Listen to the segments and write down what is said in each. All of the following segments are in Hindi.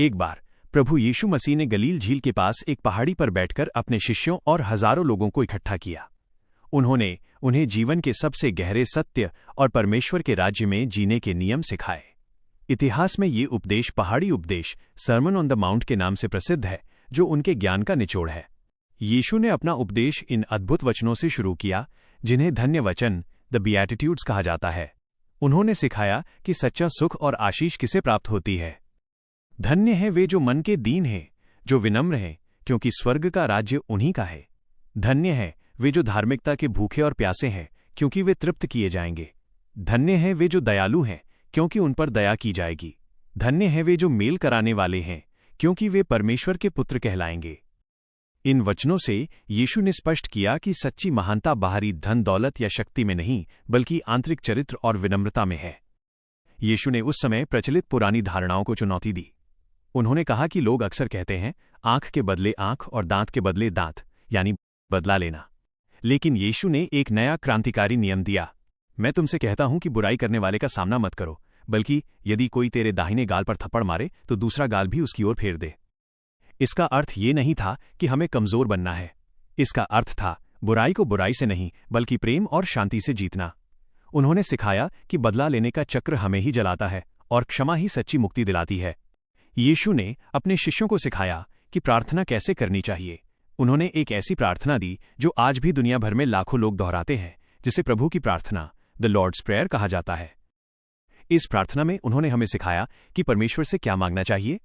एक बार प्रभु यीशु मसीह ने गलील झील के पास एक पहाड़ी पर बैठकर अपने शिष्यों और हजारों लोगों को इकट्ठा किया। उन्होंने उन्हें जीवन के सबसे गहरे सत्य और परमेश्वर के राज्य में जीने के नियम सिखाए। इतिहास में ये उपदेश पहाड़ी उपदेश सर्मन ऑन द माउंट के नाम से प्रसिद्ध है, जो उनके ज्ञान का निचोड़ है। यीशु ने अपना उपदेश इन अद्भुत वचनों से शुरू किया, जिन्हें धन्य वचन द बिएटिट्यूड्स कहा जाता है। उन्होंने सिखाया कि सच्चा सुख और आशीष किसे प्राप्त होती है। धन्य हैं वे जो मन के दीन हैं, जो विनम्र हैं, क्योंकि स्वर्ग का राज्य उन्हीं का है। धन्य हैं वे जो धार्मिकता के भूखे और प्यासे हैं, क्योंकि वे तृप्त किए जाएंगे। धन्य हैं वे जो दयालु हैं, क्योंकि उन पर दया की जाएगी। धन्य हैं वे जो मेल कराने वाले हैं, क्योंकि वे परमेश्वर के पुत्र कहलाएंगे। इन वचनों से यीशु ने स्पष्ट किया कि सच्ची महानता बाहरी धन दौलत या शक्ति में नहीं, बल्कि आंतरिक चरित्र और विनम्रता में है। यीशु ने उस समय प्रचलित पुरानी धारणाओं को चुनौती दी। उन्होंने कहा कि लोग अक्सर कहते हैं, आंख के बदले आंख और दांत के बदले दांत, यानी बदला लेना। लेकिन यीशु ने एक नया क्रांतिकारी नियम दिया। मैं तुमसे कहता हूं कि बुराई करने वाले का सामना मत करो, बल्कि यदि कोई तेरे दाहिने गाल पर थप्पड़ मारे तो दूसरा गाल भी उसकी ओर फेर दे। इसका अर्थ ये नहीं था कि हमें कमजोर बनना है। इसका अर्थ था बुराई को बुराई से नहीं, बल्कि प्रेम और शांति से जीतना। उन्होंने सिखाया कि बदला लेने का चक्र हमें ही जलाता है और क्षमा ही सच्ची मुक्ति दिलाती है। यीशु ने अपने शिष्यों को सिखाया कि प्रार्थना कैसे करनी चाहिए। उन्होंने एक ऐसी प्रार्थना दी जो आज भी दुनिया भर में लाखों लोग दोहराते हैं, जिसे प्रभु की प्रार्थना द लॉर्ड्स प्रेयर कहा जाता है। इस प्रार्थना में उन्होंने हमें सिखाया कि परमेश्वर से क्या मांगना चाहिए।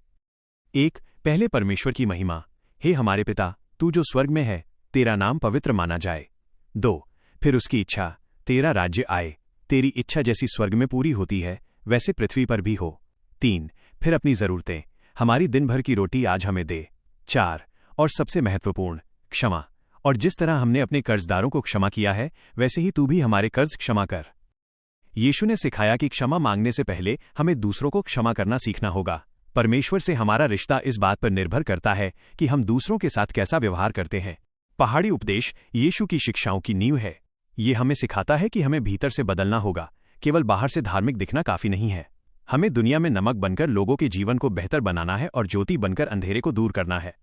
1. पहले परमेश्वर की महिमा। हे हमारे पिता, तू जो स्वर्ग में है, तेरा नाम पवित्र माना जाए। 2. फिर उसकी इच्छा, तेरा राज्य आए, तेरी इच्छा जैसी स्वर्ग में पूरी होती है, वैसे पृथ्वी पर भी हो। 3. फिर अपनी जरूरतें, हमारी दिन भर की रोटी आज हमें दे। 4. और सबसे महत्वपूर्ण, क्षमा, और जिस तरह हमने अपने कर्जदारों को क्षमा किया है, वैसे ही तू भी हमारे कर्ज क्षमा कर। यीशु ने सिखाया कि क्षमा मांगने से पहले हमें दूसरों को क्षमा करना सीखना होगा। परमेश्वर से हमारा रिश्ता इस बात पर निर्भर करता है कि हम दूसरों के साथ कैसा व्यवहार करते हैं। पहाड़ी उपदेश यीशु की शिक्षाओं की नींव है। ये हमें सिखाता है कि हमें भीतर से बदलना होगा, केवल बाहर से धार्मिक दिखना काफी नहीं है। हमें दुनिया में नमक बनकर लोगों के जीवन को बेहतर बनाना है और ज्योति बनकर अंधेरे को दूर करना है।